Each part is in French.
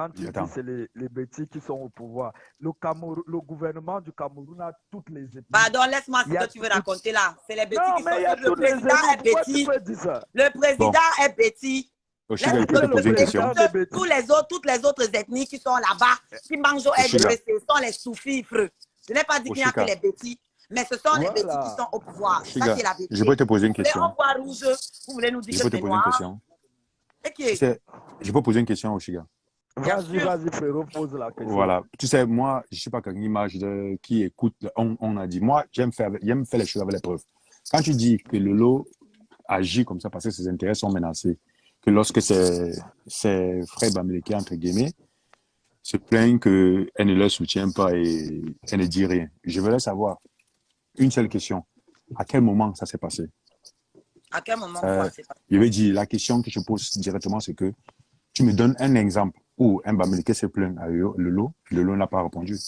Quand tu dis c'est les bêtis qui sont au pouvoir, le gouvernement du Cameroun a toutes les ethnies. Pardon, laisse-moi ce que tu veux raconter là. C'est les bêtis qui sont. Le président est bêtis. Le président est bêtis. Oshiga, je peux te poser une question. Toutes les autres ethnies qui sont là-bas, qui mangent au RDC, ce sont les sous-fifres. Je n'ai pas dit qu'il n'y a que les bêtis, mais ce sont les bêtis qui sont au pouvoir. Oshiga, ça qui est la bêtise. je peux te poser une question. Rouge, vous voulez nous dire que c'est noir. Je peux poser une question, Oshiga. Vas-y, frérot, pose la question. Voilà. Tu sais, moi, je ne suis pas qu'une image qui écoute. On a dit, moi, j'aime faire les choses avec les preuves. Quand tu dis que Lolo agit comme ça parce que ses intérêts sont menacés, que lorsque ses frères Bamileke, entre guillemets, se plaignent qu'elle ne leur soutient pas et elle ne dit rien. Je voudrais savoir une seule question. À quel moment ça s'est passé? À quel moment ça s'est passé? Je vais dire, la question que je pose directement, c'est que tu me donnes un exemple où un Bamileke s'est plaint à Lolo n'a pas répondu.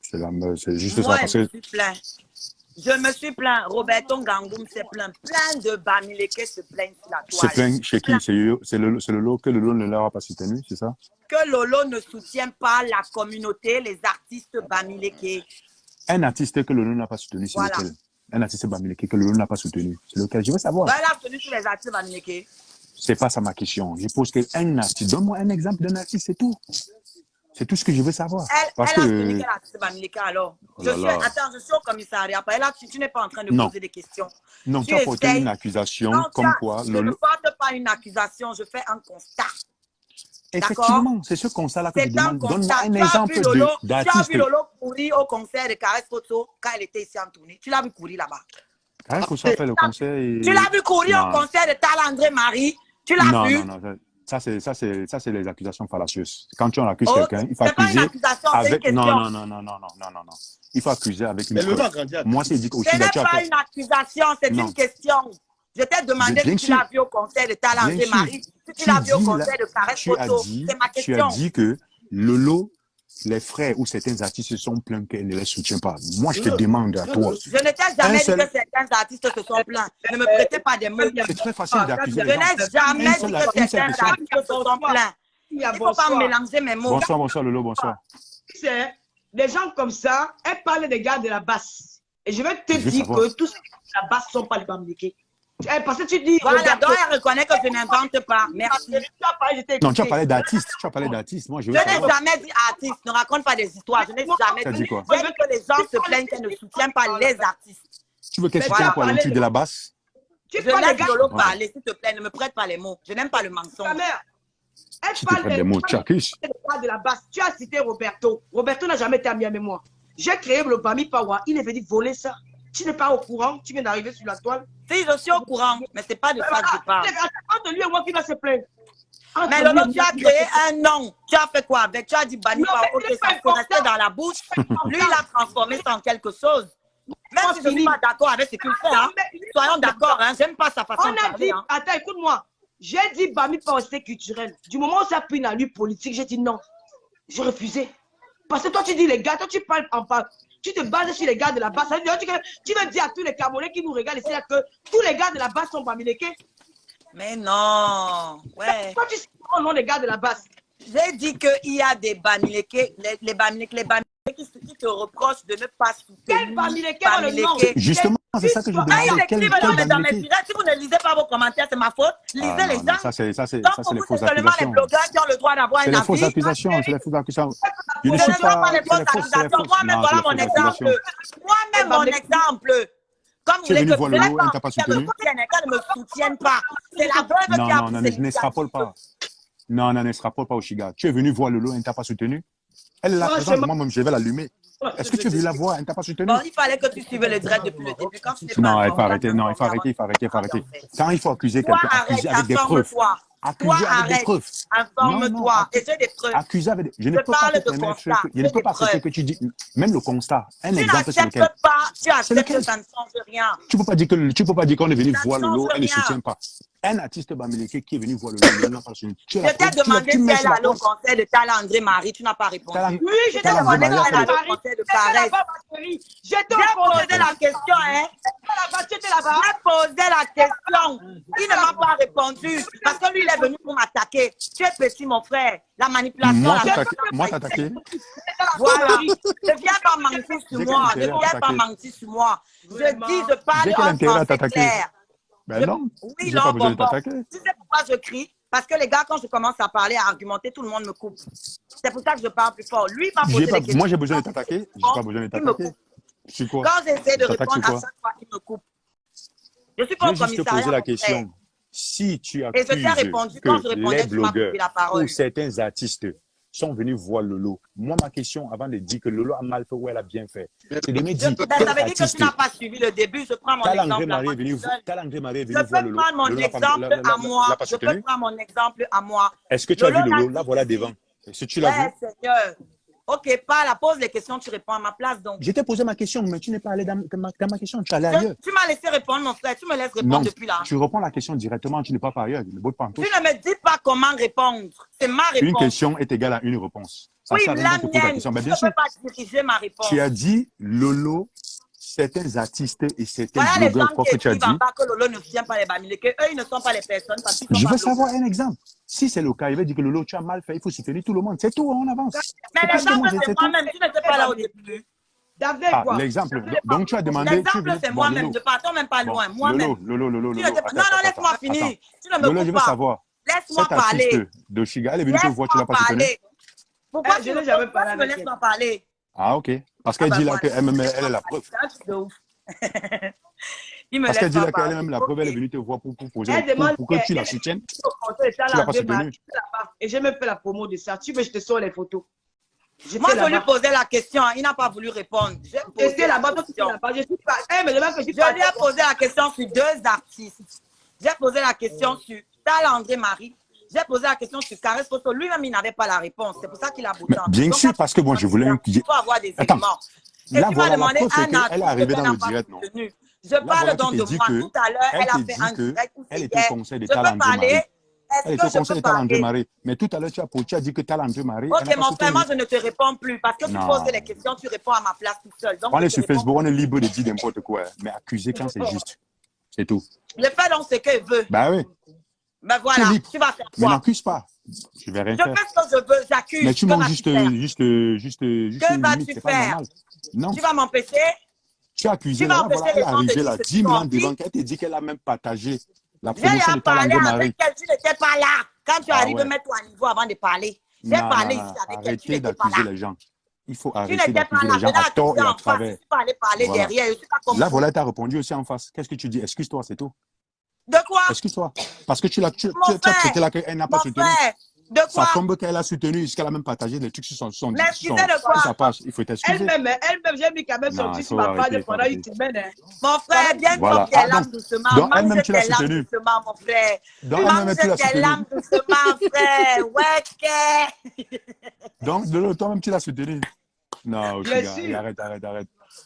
C'est juste ça. Parce que... Je me suis plaint. Roberto Ngangoum s'est plaint. Plein de Bamileke se plaignent sur la toile. Se plaignent chez qui? C'est Lolo, que Lolo ne leur a pas soutenu, c'est ça? Que Lolo ne soutient pas la communauté, les artistes Bamileke. Un artiste que Lolo n'a pas soutenu, c'est lequel? Un artiste Bamileke que Lolo n'a pas soutenu, c'est lequel? Je veux savoir. Elle a soutenu tous les artistes Bamileke. C'est pas ça ma question. Je pose qu'un artiste. Donne-moi un exemple d'un artiste, c'est tout. C'est tout ce que je veux savoir. Elle a soutenu quel artiste Bamileke alors? Attends, je suis au commissariat. Là, tu n'es pas en train de poser des questions. Non, tu as porté une accusation comme quoi... Je ne porte pas une accusation, je fais un constat. Effectivement, c'est ce constat-là que je demande. Donne-moi un exemple d'artiste. Tu as vu Lolo courir au concert de Caresse Photo quand elle était ici en tournée. Tu l'as vu courir là-bas. Caresse Photo a fait le concert et... Tu l'as vu courir au concert de Tal André Marie. Tu l'as vu? Non. Ça, c'est les accusations fallacieuses. Quand tu en accuses quelqu'un, il faut accuser avec... Non. Il faut accuser avec une preuve. Moi, c'est dit que ce n'est pas une accusation, c'est une question. Je t'ai demandé si tu l'as vu au concert de Tal André Marie, si tu l'as vu au concert de Caresse Photo. C'est ma question. Tu as dit que Lolo, les frères ou certains artistes se sont plaints qu'elle ne les soutient pas. Moi, je te demande à toi. Je ne t'ai jamais dit que certains artistes se sont plaints. Ne me prêtez pas des mots. C'est très facile d'accuser. Je n'ai jamais dit que certains artistes se sont plaints. Il ne faut pas mélanger mes mots. Bonsoir Lolo, bonsoir. C'est des gens comme ça, elles parlent des gars de la basse. Et je vais te dire que tous ceux qui sont de la basse ne sont pas les Bamileke. Parce que tu dis... Voilà, donc elle reconnaît que je n'invente pas. Merci. Non, tu as parlé d'artiste. Moi, je n'ai jamais dit artiste. Ne raconte pas des histoires. Je n'ai jamais dit quoi. J'ai dit que les gens se plaignent qu'elles ne soutiennent pas les artistes. Tu veux qu'elle pour l'étude de la basse? Je laisse Lolo parler, s'il te plaît. Ne me prête pas les mots. Je n'aime pas le mensonge. Elle parle des mots de la basse. Tu as cité Roberto. Roberto n'a jamais été ami avec moi. J'ai créé le Bami Pawa. Il est venu voler ça. Tu n'es pas au courant, tu viens d'arriver sur la toile. Si, je suis au courant, mais ce n'est pas de ça que je parle. Entre lui et moi qui va se plaindre. Mais Lolo, tu as créé un nom. Tu as fait quoi avec? Tu as dit Bani Pawa, ok, ça se restait dans la bouche. Lui, il a transformé ça en quelque chose. Même si je ne suis pas d'accord avec ce qu'il fait, hein. Soyons d'accord, hein. J'aime pas sa façon de parler. Hein. Attends, écoute-moi. J'ai dit Bami Pawa, c'était culturel. Du moment où ça pue dans lui politique, j'ai dit non. J'ai refusé. Parce que toi, tu dis les gars, toi, tu parles en parle. Tu te bases sur les gars de la basse. Tu veux dire à tous les Camerounais qui nous regardent ici que tous les gars de la basse sont Bamileke? Mais non. Ouais. Pourquoi tu sais le nom des gars de la basse? J'ai dit qu'il y a des Bamileke, les Bamileke qui te reprochent de ne pas soutenir. Quel Bamileke? Justement, c'est ça que je demandais. Si vous ne lisez pas vos commentaires, c'est ma faute. Lisez les gens. Ça, c'est les fausses accusations. Seulement les blogueurs qui ont le droit d'avoir un avis. C'est les fausses accusations. Je ne suis pas les fausses accusations. Moi-même, voilà mon exemple. Moi-même, mon exemple. Comme vous voulez que Lolo, elle ne t'a pas soutenu. Qu'elle ne me soutienne pas. C'est la veuve qui a poussé. Non, n'extrapole pas. Non, n'extrapole pas, Oshiga. Tu es venu voir Lolo, elle ne t'a pas soutenu. Elle est là présente, moi-même, je vais l'allumer. Est-ce que tu veux la voir? Elle ne t'a pas soutenu? Bon, il fallait que tu suives le direct depuis le début. Non, il faut arrêter. Non, il faut arrêter. Quand il faut accuser quelqu'un, accuser avec des preuves. Accuser avec des preuves. Informe-toi. Et j'ai des preuves. Accuser avec des... Je ne peux pas accepter que tu dis... Même le constat. Un exemple sur lequel... Tu acceptes que ça ne change rien. Tu ne peux pas dire qu'on est venu voir Lolo, elle ne soutient pas. Un artiste Bamileke qui est venu voir Lolo, n'a pas soutenu. Je t'ai demandé si elle allait au concert de Tal André Marie, tu n'as pas répondu. Oui, je t'ai demandé si elle allait au concert de Caresse. Je t'ai posé la question, hein. là-bas, tu étais là-bas. J'ai posé la question. Il ne m'a pas répondu. Parce que lui, il est venu pour m'attaquer. Tu es petit, mon frère. La manipulation. Moi, t'attaquer. Voilà. Ne viens pas mentir sur moi. Ne viens pas mentir sur moi. Je dis, je parle en français clair. Ben non. Oui, J'ai pas non, besoin de bon. t'attaquer. Tu sais pourquoi je crie? Parce que les gars, quand je commence à parler, à argumenter, tout le monde me coupe. C'est pour ça que je parle plus fort. Lui, il m'a posé des questions. Moi, j'ai besoin de t'attaquer. J'ai pas besoin de t'attaquer. Je suis quoi? Quand j'essaie de répondre à quoi? chaque fois, il me coupe. Je suis pas au Je vais juste te commissariat. poser la mon frère. question. Si tu Et je t'ai répondu quand je accuses que répondais, les tu m'as blogueurs coupé la parole. ou certains artistes sont venus voir Lolo, moi, ma question, avant de dire que Lolo a mal fait ou elle a bien fait, c'est de me dire Ben, ça veut dire que tu n'as pas suivi le début. Je prends mon exemple à moi seule. Talendré Marie est Je venu peux voir Lolo. prendre mon exemple à moi. Je peux prendre mon exemple à moi. Est-ce que tu as vu Lolo Lolo? l'a Là, dit voilà ici. devant. Est-ce que tu l'as vu? Ouais, Seigneur. Ok, parle, pose les questions, tu réponds à ma place. Donc, Je t'ai posé ma question, mais tu n'es pas allé dans ma question. Tu es allé ailleurs. tu m'as laissé répondre, mon frère. Tu me laisses répondre Non, depuis là. tu réponds la question directement. Tu n'es pas par ailleurs. Le beau de Tu pantoufle. ne me dis pas comment répondre. C'est ma Une réponse. question est égale à une réponse. Ça Oui, sert à rien la de te poser la mienne. question. Je Mais ne bien sûr, peux pas diriger ma réponse. tu as dit Lolo, certains artistes et certains Voilà les gens blogueurs, quoi qui que tu as écrivent en dit. bas que Lolo ne tient pas les Bamileke, que eux, ils ne sont pas les personnes parce qu'ils sont Je pas veux bloqués. savoir un exemple. Si c'est le cas, il va dire que Lolo, tu as mal fait, il faut soutenir tout le monde. C'est tout, on avance. Mais C'est pas ce que moi, l'exemple, c'est c'est tout. moi-même. Tu n'étais pas là au début. David, Ah, quoi. l'exemple. Donc, tu as demandé. L'exemple, c'est moi-même. Ne partons même pas loin. Moi-même. Lolo. Tu n'étais pas- Non, non, laisse-moi finir. Tu ne me Lolo, je coupes veux pas. savoir. Laisse-moi Cet artiste parler. de Chiga, elle est venue te voir, tu l'as Laisse-moi pas soutenu. parler. Pourquoi Je tu n'ai me jamais poses parlé pas, tu me avec laisses-moi parler? Ah, ok. Parce qu'elle Ah, dit bah, là voilà. qu'elle est la preuve. C'est un truc de ouf. Il me Parce qu'elle laisse dit pas là parler. qu'elle-même, la preuve, elle est venue te voir pour poser, Elle demande pour que tu la soutiennes. Tu l'as pas soutenu. Et j'ai même fait la promo de ça. Tu veux, je te sors les photos. Moi, je lui posais la question. Il n'a pas voulu répondre. J'ai posé J'étais la là-bas, toi, tu étais question. là-bas. Je suis pas. Eh, mais demain que Je lui ai posé la question sur deux artistes. J'ai posé la question sur André Marie. J'ai posé la question sur Caresse Photo. Lui-même, il n'avait pas la réponse. C'est pour ça qu'il a bouté. Bien sûr, parce que bon, je voulais. Il faut avoir des Attends. éléments. Et Là, tu m'as voilà, la demandé preuve, c'est un qu'elle est artiste arrivée qu'elle dans n'a le pas direct, non? soutenu. Je Là, parle voilà, donc qui de te dit moi. que Tout à l'heure, elle a te fait dit un que direct où elle c'est était au hier. conseil de Je peux Talendré parler. Marie. Est-ce Elle est que au je conseil peux de Talendré parler? Marie. Mais tout à l'heure, tu as dit que Talendré Marie. Ok, mon frère, moi, je ne te réponds plus parce que tu Non. poses les questions, tu réponds à ma place tout seul. Donc, On je est te sur réponds. Facebook, on est libre de dire n'importe quoi. Mais accuser quand c'est juste. C'est tout. Je fais donc ce que je veux. Bah oui. Ben voilà, libre. tu vas faire Mais quoi? n'accuse pas. Je vais rien Je faire. fais ce que je veux, j'accuse. Mais tu Que manques vas-tu juste faire? une vas-tu limite. C'est pas faire? normal. Non. Tu vas m'empêcher? Tu as accusé Tu vas là, empêcher voilà, les elle est gens de arrivée dire là, ce 10 qu'ils 000 ont ans dit. devant, qu'elle te dit qu'elle a même partagé la J'ai promotion de à parler Talendré Marie. avec elle, tu n'étais pas là. Quand tu Ah arrives, ouais. mets-toi à niveau avant de parler. J'ai Non, parlé non, ici non. avec elle, tu Arrêtez n'étais pas d'accuser là. les gens. Il faut Tu arrêter n'étais pas d'accuser là. les gens Je l'ai à tort accusé et à en face. Je travers. suis pas allé parler Voilà. derrière. Je suis pas comme Là, vous. voilà, tu as répondu aussi en face. Qu'est-ce que tu dis? Excuse-toi, c'est tout. De quoi? Excuse-toi. Parce que tu as Mon accepté là frère, qu'elle n'a pas mon soutenu. frère, de Ça quoi? tombe qu'elle a soutenu, jusqu'elle a même partagé des trucs sur L'excuser de quoi? sa page. Il faut t'excuser. Elle-même, j'ai mis quand même son Non, truc il sur faut ma page arrêter, il faut pendant une arrêter. semaine. Hein. Mon frère, viens Voilà. comme tes Ah, lames donc doucement. elle-même, Mange tu l'as tes lames soutenu. doucement, mon frère. Donc, elle-même, Mange tu l'as tes soutenu. lames doucement, frère. Ouais, Donc, de l'autre, toi-même, tu l'as soutenu. Non, Bien Chiga, sûr. arrête.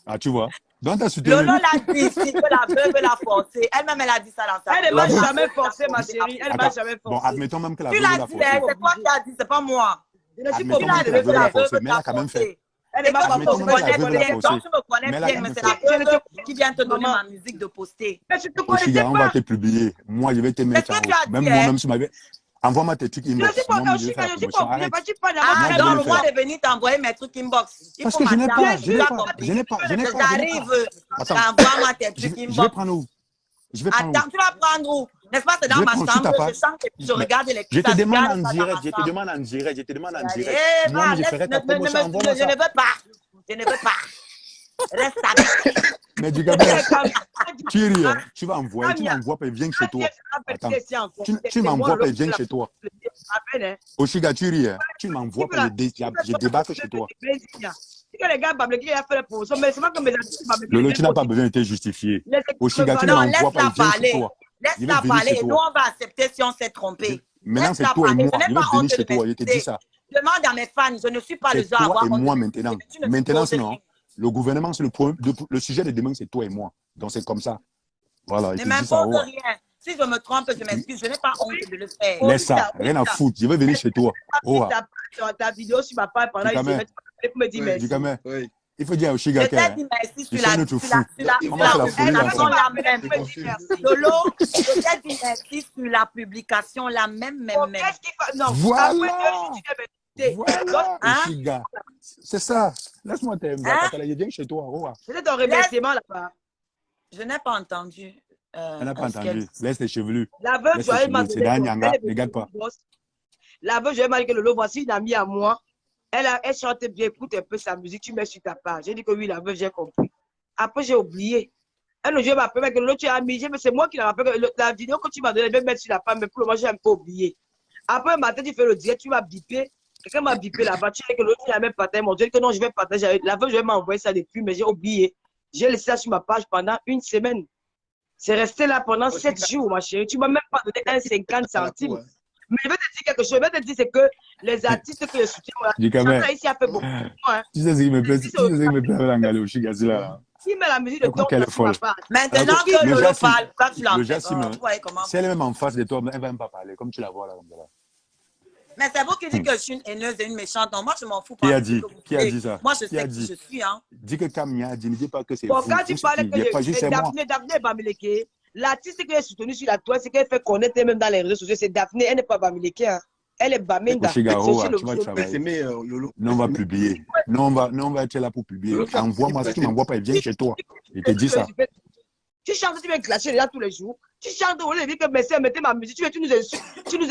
Ah, tu vois. Donc, tu as soutenu. Lolo l'a dit ici que la veuve l'a forcé. Elle-même, elle a dit ça dans sa Elle ne vidéo. m'a jamais forcé, ma chérie. Elle ne m'a Attends. jamais Bon, forcé. admettons même que la Tu veuve l'as l'a dit, forcé. c'est toi qui as dit, c'est pas moi. Je ne suis pas Admettons Tu même l'as que dit, la veuve la l'a forcé, veuve mais elle t'a a quand même fait. forcé. Elle Et ne m'a toi, pas tu Admettons me même que la connais veuve l'a bien, forcé. donc tu me connais Mais là, bien, quand mais même c'est fait. la veuve Je qui vient te donner Maman. ma musique de poster. Mais je ne te Oh, connaissais Chiga, on va pas. te publier. Moi, je vais te mettre ce que tu as Même dit, moi-même, hein? si m'avait. Envoie-moi tes trucs Je ne inbox. suis pas Moi, je vais faire la je suis promotion. pas obligée. Arrête. Tu parles Ah, Moi, je vais donc le moi faire. de venir t'envoyer mes trucs inbox. Il Parce faut que je n'ai m'attendre. pas. Tu l'as compris. Je n'ai pas. J'arrive. Attends. Envoie-moi tes Je trucs vais inbox. prendre où? Je vais prendre où? Attends, tu vas prendre où? N'est-ce pas, c'est Je dans vais ma prendre sur ta chambre, page. je sens que je regarde les Je te ça, je demande regarde en ça dans direct. ma Je te chambre. demande en direct. Je te demande en direct. Eh, va, Moi-même, je laisse- ferai ta ne- ne- promotion. ne- Envoie-moi je ne ça. veux pas. Je ne veux pas. Reste avec. Mais du gamin, tu ris, hein. Tu vas envoyer. Tu m'envoies pas, il vient chez toi. Attends. Tu m'envoies pas, il vient chez toi. Oshiga, tu ris, hein. Tu m'envoies pas, je débarque chez toi. C'est que les gars Bablé qui a fait la promotion, mais c'est pas que mes artistes Bablé. Lolo, tu n'as pas besoin de te justifier. Oshiga, tu ne Non, m'envoies pas, laisse-la il vient chez parler. toi. Il Laisse-la va venir parler chez et nous, toi. on va accepter si on s'est trompé. Maintenant, c'est Laisse-la toi et parler. moi. Je n'ai Il pas va honte venir de chez toi. Je te dis m'excuser. ça. Demande à mes fans, je ne suis pas le C'est genre à toi avoir et honte moi de maintenant. m'excuser. Tu ne Maintenant, supposes sinon, rien. le gouvernement, c'est le sujet de demain, c'est toi et moi. Donc, c'est comme ça. Voilà, il Ne te dit ça. m'impose Ouais. rien. Si je me trompe, je m'excuse. Je n'ai pas honte de le faire. Laisse ça, rien à foutre. Je vais venir chez toi. Oh, Ta vidéo sur ma page pendant une Dugamel. semaine, tu peux me dire merci. Dugamel, Oui. Il faut dire au Je Shiga t'ai dit merci sur ils la sont notre fou. On va faire la folie publication ensemble. la même. Lolo, je t'ai dit merci sur la publication la même. Qu'est-ce qu'il fait? Non. Voilà. Voilà, Hein? Shiga. C'est ça. Laisse-moi t'aimer. Hein? Il vient chez toi. Roa. C'était ton remerciement là-bas. Je n'ai pas entendu. Elle n'a pas entendu. Laisse les chevelus. La veuve, Laisse les joyeuse m'a chevelus. C'est donné. Danyanga. Regarde pas. La veuve, joyeuse m'a dit que Lolo, voici une amie à moi. Elle chante bien, écoute un peu sa musique, tu mets sur ta page. J'ai dit que oui, la veuve, j'ai compris. Après, j'ai oublié. Un jour, je m'appelle que l'autre, tu as ami, mais c'est moi qui l'ai rappelé. La vidéo que tu m'as donnée, je vais mettre sur la page, mais pour le moment, j'ai un peu oublié. Après, un matin, tu fais le direct, tu m'as bipé. Quelqu'un m'a bipé là-bas. Tu sais que l'autre, il a même partagé. Mon Dieu, que non, je vais partager. La veuve, je vais m'envoyer ça depuis, mais j'ai oublié. J'ai laissé ça sur ma page pendant une semaine. C'est resté là pendant 7 jours, ma chérie. Tu ne m'as même pas donné 1,50 centimes. Mais je vais te dire quelque chose. Je vais te dire, c'est que les artistes que je soutiens, voilà, ici a fait beaucoup. Hein. Tu sais ce qui me plaît, l'anglais au Shiga, là. Qui met la musique de ton sur ma page. Maintenant que Lolo parle, quand tu l'entends, si elle est même en face de toi, elle ne va même pas parler, comme tu la vois là. Mais c'est vous qui dites que je suis une haineuse et une méchante. Non, moi, je m'en fous. Qui a dit? Qui a dit ça? Moi, je sais qui je suis. Hein. Dis que Kamia a dit, ne dis pas que c'est bon, vous. Quand tu parles que Daphné Bamileke, l'artiste que j'ai soutenu sur la toile, c'est qu'elle fait connaître même dans les réseaux sociaux, c'est Daphné, elle n'est pas Bamileke. Hein. Elle est Baminda. Tu vas travailler. Non, on va publier. Non, on va être là pour publier. Envoie-moi, si tu ne m'envoies pas, viens chez toi. Il te dit ça. Tu chantes, tu viens clasher les gens tous les jours. Tu chantes, on dit que merci, mettez ma musique. Tu nous insultes. Tu nous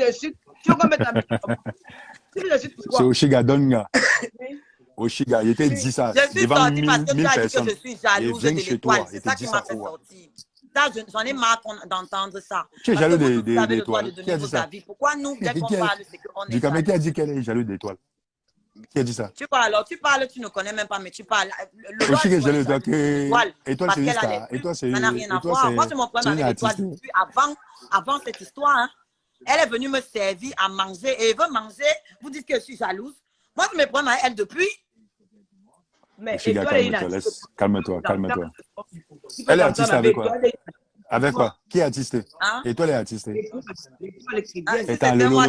insultes. Tu veux qu'on mette la musique. Tu nous insultes pourquoi? C'est Oshiga Donga. Oshiga, il était dit ça. Je suis sortie parce que tu as dit personnes. que je suis jalouse de l'étoile. C'est ça qui m'a fait sortir. J'en ai marre d'entendre ça. Tu es jaloux des étoiles. Qui a dit ça? Pourquoi nous, dès qu'on parle, c'est qu'on est jaloux. Qui a dit qu'elle est jalouse d'étoiles? Qui a dit ça? Tu parles, tu ne connais même pas, mais tu parles. Oshiga est jaloux d'étoile. Étoile, c'est juste ça. Étoile, ça n'a rien à voir. Moi, c'est mon problème avec l'étoile depuis avant cette histoire. Hein. Elle est venue me servir à manger et elle veut manger. Vous dites que je suis jalouse. Moi, je me prends à elle depuis. Mais calme-toi. Elle est artiste avec quoi? Avec quoi? Qui est artiste? Et toi, elle est artiste. Calme-toi.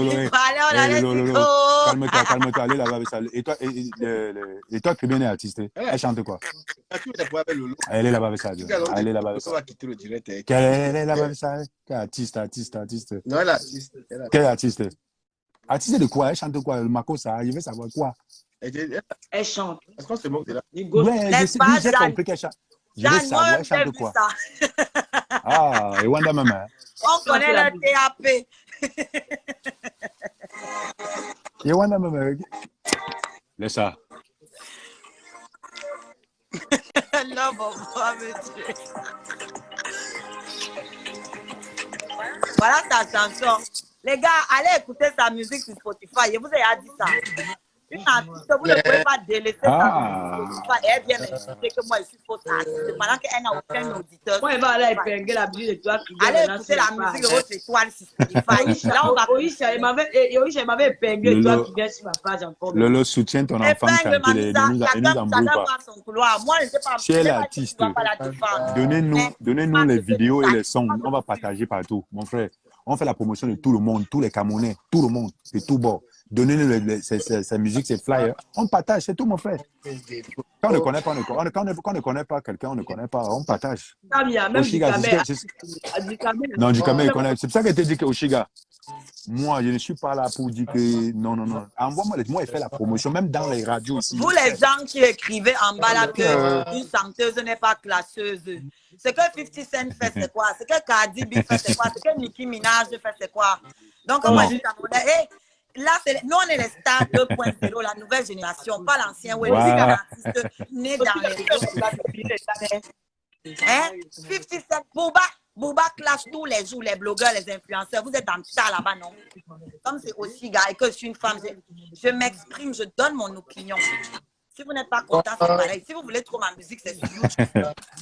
Allez là-bas avec ça. Et toi, Kribien est artiste. Elle chante quoi? Elle est là-bas avec ça. Elle est là-bas avec ça. Elle est là-bas avec ça. Artiste. Non, elle est artiste. Quelle artiste? Artiste de quoi? Elle chante quoi? Le Makosa, il veut savoir quoi? Elle chante. Est-ce qu'on se moque de là? Ouais, j'ai compris qu'elle chante. Je veux savoir, elle chante quoi? Ah, et Wanda Mama. On connaît le TAP. Et Wanda Mama. Laisse ça. Non, bon, monsieur. Voilà ta chanson. Les gars, allez écouter sa musique sur Spotify. Je vous ai dit ça. Une artiste, vous ne pouvez pas délaisser ça. Elle vient m'expliquer que moi, je suis fausse artiste. Pendant qu'elle n'a aucun auditeur. Moi, elle va aller épingler la musique de toi. Allez écouter la musique de votre étoile sur Spotify. Là, on va... elle m'avait épinglé toi qui viens sur ma page encore. Lolo soutient ton enfant quand il nous embrouille pas. Moi, je ne sais pas. Si elle est artiste, donnez-nous les vidéos et les sons. On va partager partout, mon frère. On fait la promotion de tout le monde, tous les Camerounais, tout le monde, de tout bord. Donnez-nous sa musique, ses flyers. On partage, c'est tout, mon frère. Quand on ne connaît pas, quand on ne connaît pas quelqu'un, on ne connaît pas, on partage. Même non, du Cameroun, il connaît. C'est pour ça qu'elle te dit que Oshiga, moi, je ne suis pas là pour dire que non. Envoie-moi moi, il fait la promotion, même dans les radios aussi. Vous, les gens qui écrivez en bas là qu'une chanteuse n'est pas classeuse. Ce que 50 Cent fait, c'est quoi? Ce que Cardi B fait, c'est quoi? Ce que Nicki Minaj fait, c'est quoi? Donc, on va dire là, nous, on est les stars 2.0, la nouvelle génération, pas l'ancien. Ouais, artiste né dans les réseaux. Hein? 50 Cent, Booba clash tous les jours, les blogueurs, les influenceurs. Vous êtes en tas là-bas, non? Comme c'est aussi, gars, et que je suis une femme, je m'exprime, je donne mon opinion. Si vous n'êtes pas content, c'est pareil. Si vous voulez trop ma musique, c'est sur YouTube.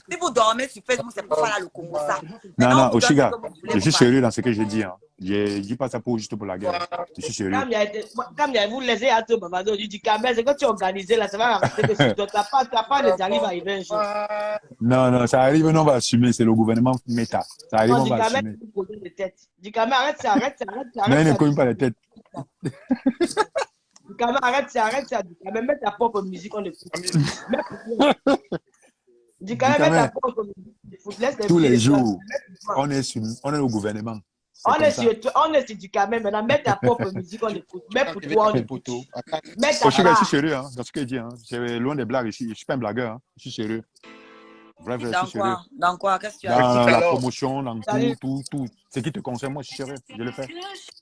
Si vous dormez sur Facebook, c'est pour faire le Congo ça. Non, Oshiga, je suis sérieux dans ce que je dis. Hein. Je ne dis pas ça juste pour la guerre. Je suis sérieux. Comme vous laissez à tout, Babado, du Cameroun, c'est que tu organises là, ça va arrêter de suite. Tu n'as pas les arrives à arriver un jour. Non, ça arrive, on va assumer. C'est le gouvernement méta. Ça arrive, on va assumer. Du Cameroun, arrête. Mais il ne cogne pas les têtes. Ducamel, arrête ça, Ducamel, mets ta propre musique, on écoute. Ducamel, mets ta propre musique. Laisse tous les jours, on est au gouvernement. On est sur Ducamel, maintenant, mets ta propre musique, on écoute. Mets pour toi, on écoute. Mets ta je suis sérieux, hein, dans ce qu'il dit. Hein. C'est loin des blagues, je ne suis pas un blagueur. Hein. Je suis sérieux. Vrai, je suis sérieux. Dans quoi? Qu'est-ce que tu as Dans la promotion, dans tout. Ce qui te concerne, moi, je suis sérieux. Je le fais.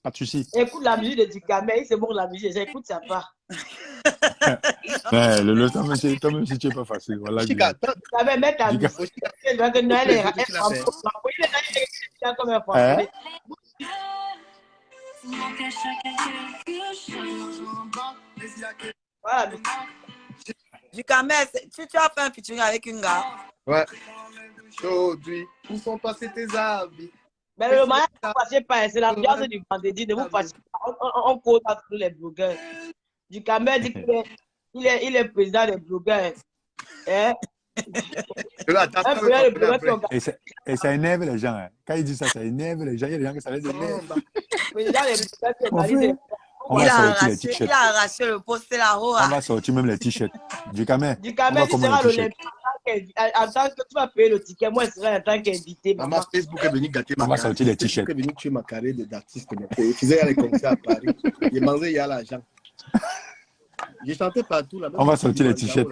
Pas de souci. Écoute la musique de Ducamel, c'est bon la musique. J'écoute ça pas. Le toi-même, si tu n'es pas facile. Voilà. Ducamel, mets ta musique. Voilà. Ducamel, tu as fait un featuring avec une gars. Ouais. Aujourd'hui, où sont passés tes habits? Mais le mariage, ne passez pas. C'est l'ambiance du vendredi. Ne vous passez pas. On cause à tous les blogueurs. Ducamel dit qu'il est président des blogueurs. Hein? Et ça énerve les gens. Hein. Quand il dit ça, ça énerve les gens. Il y a des gens qui savent Il a arraché le poster là-haut. On va sortir même les t-shirts. Ducamel. Ducamel, tu seras l'Olympique. En tant que tu vas payer le ticket, moi, je serai en tant qu'invité. Maman, Facebook est venu gâter ma carrière. On va sortir les t-shirts. Facebook est venu tuer ma carrière d'artiste. Je faisais les concerts à Paris. J'ai mangé il y a l'argent. J'ai chanté partout là. On va sortir les t-shirts.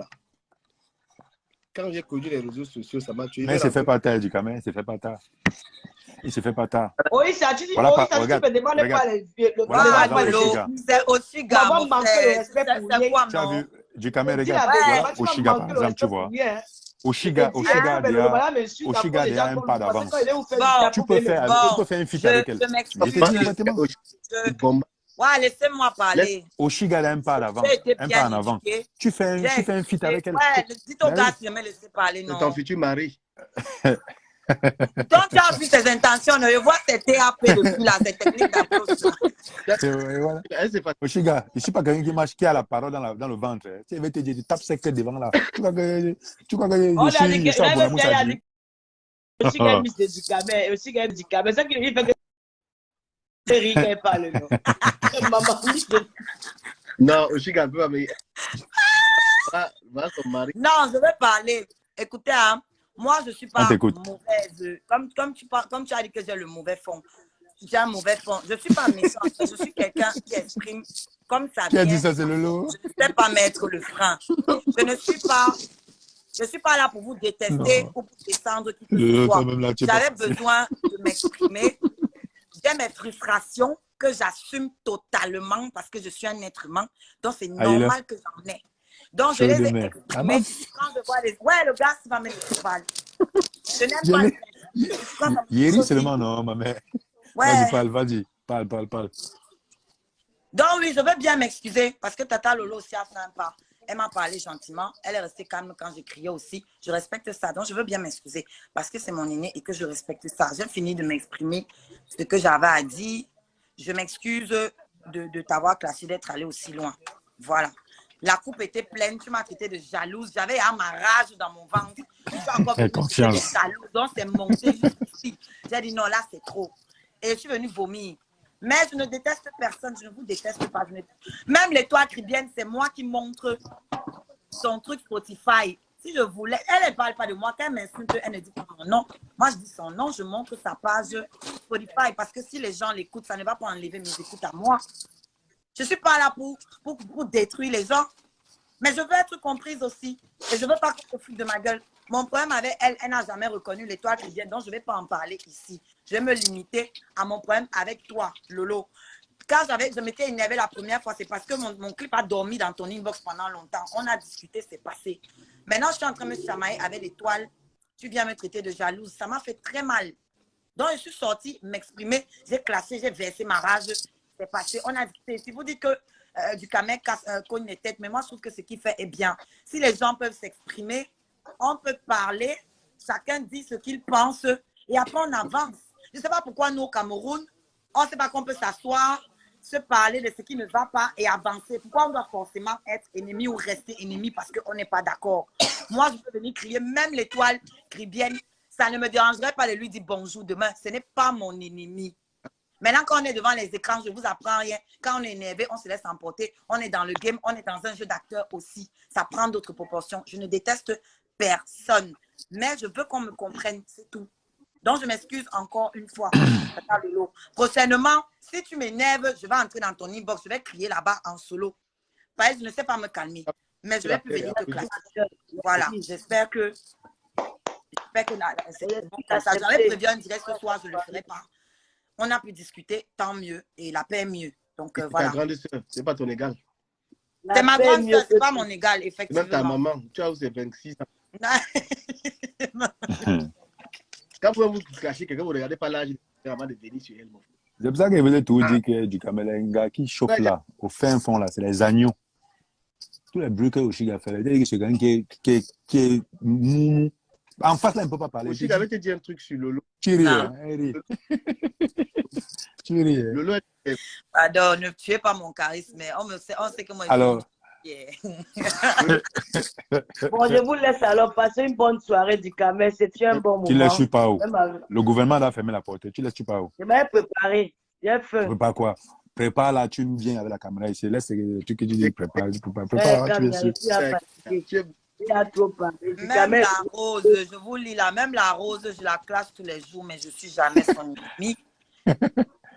Quand j'ai connu les réseaux sociaux, ça m'a tué. Mais il se fait pas tard, Ducamel. Il se fait pas tard. Il se fait pas tard. Oui, ça, tu dis, voilà, tu me demandes pas les vieux. C'est aussi gars. C'est quoi, tu as vu, Ducamel, regarde. Oshiga, par exemple, tu vois. Oshiga a un pas d'avance. Tu peux faire un feat avec elle. Je te dis exactement. Ouais, laissez-moi parler. Oshiga a un pas d'avance, un pas en avant. Tu fais un feat avec elle. Ouais, dis ton gars si je me laisse parler, non. C'est ton futur mari. Donc, tu as vu ses intentions, je vois ses TAP depuis là, ses techniques d'approche. Voilà. Oshiga, je ne suis pas quelqu'un qui a la parole dans le ventre. Tu vas te dire, tu tapes sec devant là. Tu crois que je suis à Moussa. Oshiga aime Ducamel. Oshiga aime Ducamel. C'est ça qu'il fait que Rick parle. Non, Oshiga peut pas, mais. Va son mari. Non, je vais parler. Écoutez, hein. Moi, je ne suis pas mauvaise. Comme tu as dit que j'ai le mauvais fond. J'ai un mauvais fond. Je ne suis pas méchante. Je suis quelqu'un qui exprime comme ça. Qui a dit ça, c'est Lolo? Je ne sais pas mettre le frein. Je ne suis pas là pour vous détester ou pour descendre qui que ce soit. J'avais besoin de m'exprimer. J'ai mes frustrations que j'assume totalement parce que je suis un être humain. Donc, c'est normal que j'en ai. Donc, je les ai exprimés. Quand je vois les... Ouais, le gars, il va me laisser parler. Je n'aime pas... Yéri seulement, non, ma mère. Ouais. Vas-y, parle. Donc, oui, je veux bien m'excuser parce que Tata Lolo aussi a fait un pas. Elle m'a parlé gentiment. Elle est restée calme quand j'ai crié aussi. Je respecte ça. Donc, je veux bien m'excuser parce que c'est mon aîné et que je respecte ça. J'ai fini de m'exprimer ce que j'avais à dire. Je m'excuse de t'avoir classé, d'être allé aussi loin. Voilà. La coupe était pleine, tu m'as traité de jalouse. J'avais ma rage dans mon ventre. Je suis encore jalouse. Donc, c'est monté jusqu'ici. J'ai dit non, là, c'est trop. Et je suis venue vomir. Mais je ne déteste personne. Je ne vous déteste pas. Même l'étoile cribienne, c'est moi qui montre son truc Spotify. Si je voulais, elle ne parle pas de moi. Quand elle m'insulte, elle ne dit pas mon nom. Moi, je dis son nom. Je montre sa page Spotify. Parce que si les gens l'écoutent, ça ne va pas enlever mes écoutes à moi. Je ne suis pas là pour détruire les gens, mais je veux être comprise aussi. Et je ne veux pas qu'on se foute de ma gueule. Mon problème avec elle, elle n'a jamais reconnu l'étoile qui vient, donc je ne vais pas en parler ici. Je vais me limiter à mon problème avec toi, Lolo. Quand je m'étais énervée la première fois, c'est parce que mon clip a dormi dans ton inbox pendant longtemps. On a discuté, c'est passé. Maintenant, je suis en train de me chamailler avec l'étoile. Tu viens me traiter de jalouse. Ça m'a fait très mal. Donc, je suis sortie m'exprimer. J'ai classé, j'ai versé ma rage. C'est passé, on a discuté. Si vous dites que Ducamel cogne les têtes, mais moi je trouve que ce qu'il fait est bien. Si les gens peuvent s'exprimer, on peut parler, chacun dit ce qu'il pense et après on avance. Je ne sais pas pourquoi nous au Cameroun, on ne sait pas qu'on peut s'asseoir, se parler de ce qui ne va pas et avancer. Pourquoi on doit forcément être ennemi ou rester ennemi parce qu'on n'est pas d'accord? Moi je peux venir crier, même l'étoile cribienne, ça ne me dérangerait pas de lui dire bonjour demain. Ce n'est pas mon ennemi. Maintenant, quand on est devant les écrans, je ne vous apprends rien. Quand on est énervé, on se laisse emporter. On est dans le game, on est dans un jeu d'acteur aussi. Ça prend d'autres proportions. Je ne déteste personne. Mais je veux qu'on me comprenne, c'est tout. Donc, je m'excuse encore une fois. Prochainement, si tu m'énerves, je vais entrer dans ton inbox. Je vais crier là-bas en solo. Parce que je ne sais pas me calmer. Mais je vais plus venir te classer. Voilà. J'espère que c'est bon comme ça. J'avais prévu un direct ce soir, je ne le ferai pas. On a pu discuter, tant mieux. Et la paix mieux. Donc, voilà. Ta grande soeur, c'est pas ton égal. C'est ma grande soeur, c'est pas mon égal, C'est effectivement. même ta maman. Tu as aussi 26 ans. Quand vous cachez quelqu'un, vous ne regardez pas l'âge avant de venir sur elle. C'est pour ça que je voulais tout dire que du Camelenga qui chauffe là, au fin fond là, c'est les agneaux. Tous les bruits que Oshiga fait, c'est ce gars qui est mou. En face là, il ne peut pas parler. Oshiga avait te dit un truc sur Lolo. Tu ris, hein, tu ris. Lolo est... Pardon, ne tuez pas mon charisme, mais on sait que moi... Alors... Yeah. Bon, je vous laisse alors passer une bonne soirée du Camer. C'était un bon moment. Tu ne laisses pas où? Le gouvernement a fermé la porte. Tu ne laisses pas où? Je m'avais préparé. J'ai fait. Prépare quoi? Prépare là, tu viens avec la caméra ici. Laisse le truc que tu dis, prépare. Prépare, Il a trop parlé. Même la rose, je vous lis là, même la rose, je la classe tous les jours, mais je ne suis jamais son ennemi.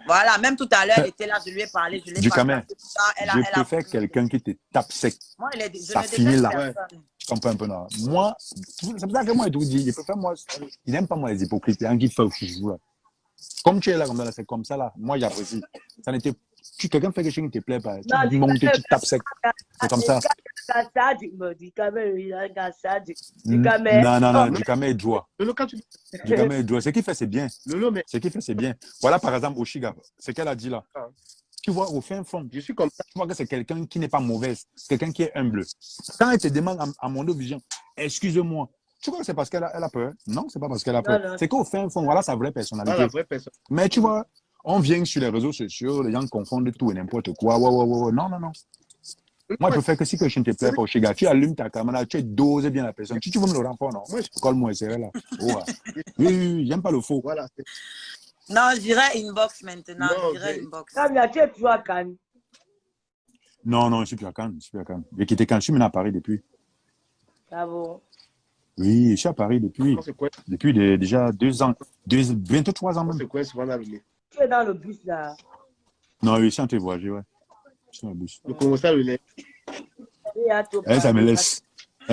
Voilà, même tout à l'heure, elle était là, je lui ai parlé, je l'ai pas. Je préfère quelqu'un qui te tape sec. Moi, ça finit là. Tu comprends un peu, non? Moi, c'est pour ça que moi, je te dis, je préfère moi, il n'aime pas moi les hypocrites, il y a un qui fait au là. Comme tu es là, c'est comme ça là. Moi, j'apprécie. Ça n'était quelqu'un fait quelque chose qui ne te plaît pas. Tu montes, tu tapes sec. C'est comme ça. Non, du Camer est joie. Du Camer est joie. Ce qu'il fait, c'est bien. Ce qu'il fait, c'est bien. Voilà, par exemple, Oshiga, ce qu'elle a dit là. Tu vois, au fin fond, je suis comme ça. Tu vois que c'est quelqu'un qui n'est pas mauvaise. Quelqu'un qui est humble. Quand elle te demande à mon vision, excuse-moi. Tu crois que c'est parce qu'elle a peur? Non, c'est pas parce qu'elle a peur. C'est qu'au fin fond, voilà sa vraie personnalité. Mais tu vois, on vient sur les réseaux sociaux, les gens confondent tout et n'importe quoi. Non. Moi, je préfère que si quelqu'un te plaît pas, Oshiga, tu allumes ta caméra, tu doses bien la personne. Tu veux me le remplir, non? Colle-moi, c'est là. Oui, j'aime pas le faux. Voilà. Non, je dirais inbox maintenant. Je dirais inbox. Tu es toujours à Cannes. Non, je ne suis plus à Cannes. J'ai quitté Cannes. Je suis maintenant à Paris depuis. Ah bon? Oui, je suis à Paris depuis déjà 2 ans. Bientôt 3 ans même. C'est quoi souvent dans le lait? Tu es dans le bus là. Non, je suis en train de voyager, ouais. Je suis dans le bus. Le comment ça le lait? Ça me laisse.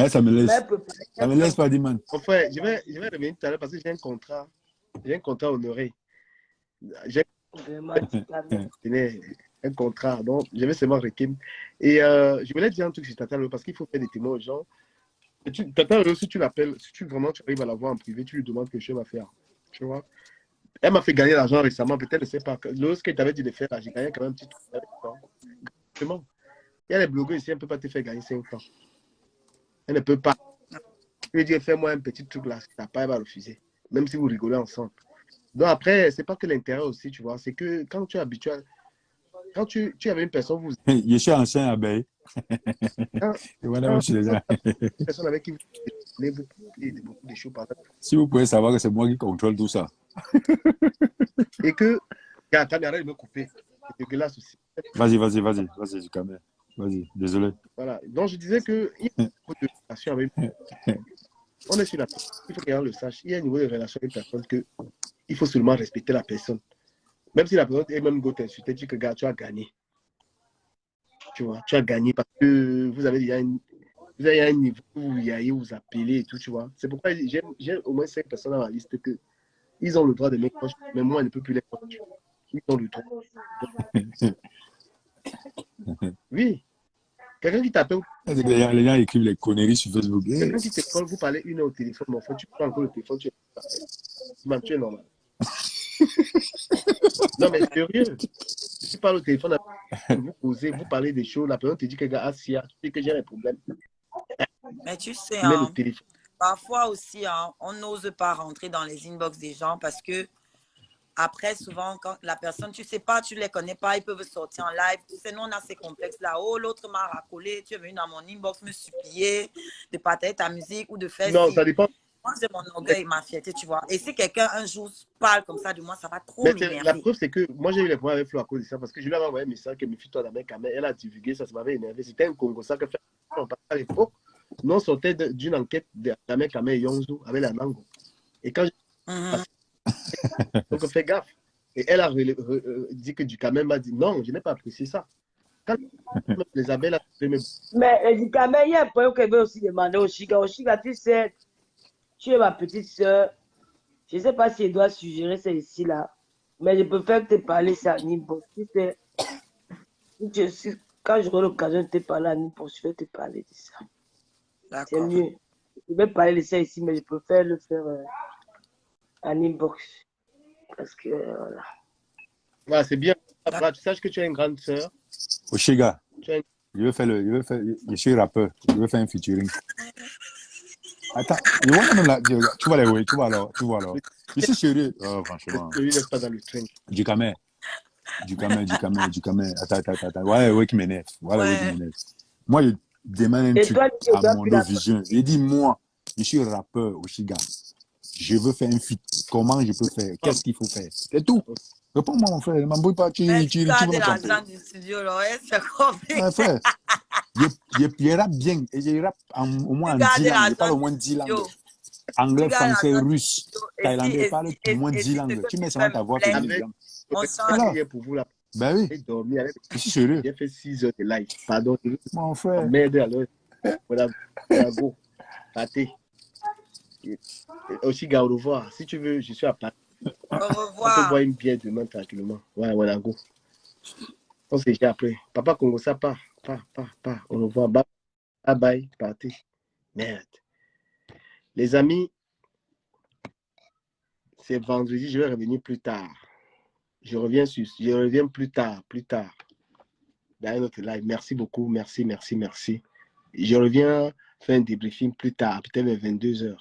Ça me laisse pas dire, man. Enfin, je vais revenir tout à l'heure parce que j'ai un contrat. J'ai un contrat honoré. J'ai un contrat. Donc, je vais seulement requin. Et je voulais dire un truc sur Tata Lolo parce qu'il faut faire des témoins aux gens. Tata Lolo, si tu l'appelles, si tu arrives à la voir en privé, tu lui demandes que je vais faire. Tu vois? Elle m'a fait gagner l'argent récemment. Peut-être, elle ne sait pas. Lorsqu'elle t'avait dit de faire, j'ai gagné quand même un petit truc avec toi. Exactement. Il y a les blogueurs ici, elle ne peut pas te faire gagner 5 francs. Elle ne peut pas. Je lui dis, fais-moi un petit truc là. Si tu n'as pas, elle va refuser. Même si vous rigolez ensemble. Donc après, c'est pas que l'intérêt aussi, tu vois. C'est que quand tu es habitué, quand tu avais une personne, vous... Je suis ancien abeille. Voilà, une personne avec qui vous parlez de beaucoup de choses. Si vous pouvez savoir que c'est moi qui contrôle tout ça. Et que, attends, arrête de me couper. C'est dégueulasse aussi. Vas-y, du Camer. Vas-y, désolé. Voilà. Donc je disais que il y a beaucoup de relations avec... On est sur la personne. Il faut que les gens le sachent. Il y a un niveau de relation avec une personne que il faut seulement respecter la personne. Même si la personne est même go t'insulter, tu dis que gars, tu as gagné. Tu vois, tu as gagné parce que vous avez déjà un niveau où vous appelez et tout, tu vois. C'est pourquoi j'ai au moins 5 personnes dans la liste que ils ont le droit de me coach, mais moi, je ne peux plus les coach. Ils ont le droit. Oui. Quelqu'un qui t'appelle. Les gens écrivent les conneries sur Facebook. Quelqu'un qui te colle, vous parlez 1 heure au téléphone, mais en fait, tu prends encore le téléphone, tu es normal. Non, mais sérieux. Tu parles au téléphone, vous posez, vous parlez des choses, la personne te dit que gars, tu dis que j'ai un problème. Mais tu sais, parfois aussi, on n'ose pas rentrer dans les inbox des gens parce que après, souvent, quand la personne, tu sais pas, tu les connais pas, ils peuvent sortir en live. Tu sais, nous, on a ces complexes-là. Oh, l'autre m'a racolé, tu es venu dans mon inbox me supplier de partager ta musique ou de faire... Non, ça dépend. Moi, j'ai mon orgueil, ma fierté, tu vois. Et si quelqu'un un jour parle comme ça de moi, ça va trop Mais la m'énerver. preuve, c'est que moi, j'ai eu les problèmes avec Flo à cause de ça, parce que je lui avais envoyé un message que méfie-toi d'Amé Kamé. Elle a divulgué ça, ça m'avait énervé. C'était un Congo, ça que fait à l'époque. Nous, on sortait d'une enquête d'Amé Kamé et Yonzou avec la langue. Et quand Mhm. donc, on fait gaffe. Et elle a dit que du Kamé m'a dit non, je n'ai pas apprécié ça. Quand les abeilles, là, Mais du quand même, il y a un point que je vais aussi demander au Chiga. Au Chiga, tu sais, tu es ma petite soeur. Je ne sais pas si elle doit suggérer ça ici, là. Mais je préfère te parler ça à Nimbo. Tu sais, quand j'aurai l'occasion de te parler à Nimbo, je vais te parler de ça. C'est D'accord. mieux. Je vais parler de ça ici, mais je préfère le faire en inbox. Parce que, voilà. voilà, c'est bien. Voilà, tu saches que tu as une grande sœur. Oshiga, Tu as une... je suis rappeur, je veux faire un featuring. Attends, tu vas les oui, tu vas alors. Je suis sérieux. Oh, franchement. Ne lui laisse pas dans le train. Du camé. Attends. Ouais, qui m'énerve. Voilà, ouais, qui Ouais. m'énerve. Moi, je demande un Et truc toi, tu à dois mon plus la vision. Il dit, moi, je suis rappeur Oshiga. Je veux faire un feat. Comment je peux faire? Qu'est-ce qu'il faut faire? C'est tout. Réponds-moi, mon frère. Ne m'embrouille pas. Mais Tu tu veux gardes me tromper. l'argent du studio, là, ouais, c'est compliqué. Ouais, frère. Il rappe bien. Il rappe au moins Tu en 10 gardes langues. Il parle l'argent au du moins 10 langues. studio. Anglais, Tu gardes français, l'argent du russe, studio. thaïlandais. Il parle au moins Et 10 si ce langues. que Tu tu mets fais seulement ta me voix que plaît, 10 Avec, langues. on avec change. Voilà. pour vous, là. Ben oui. J'ai dormi. Je suis sérieux. J'ai fait 6 heures de live. Pardon. Mon frère. Merde, alors. Voilà, go. Pâté. Aussi, gars, au revoir. Si tu veux, je suis à Paris. Au On peut revoir. boire une bière demain tranquillement. Ouais, voilà, go. On se dit après. Papa Congo, ça part. Pas. Au revoir. Bye bye. Partez. Merde. Les amis, c'est vendredi. Je vais revenir plus tard. Je reviens plus tard. Dans un autre live. Merci beaucoup. Merci. Je reviens faire un débriefing plus tard, peut-être vers 22h.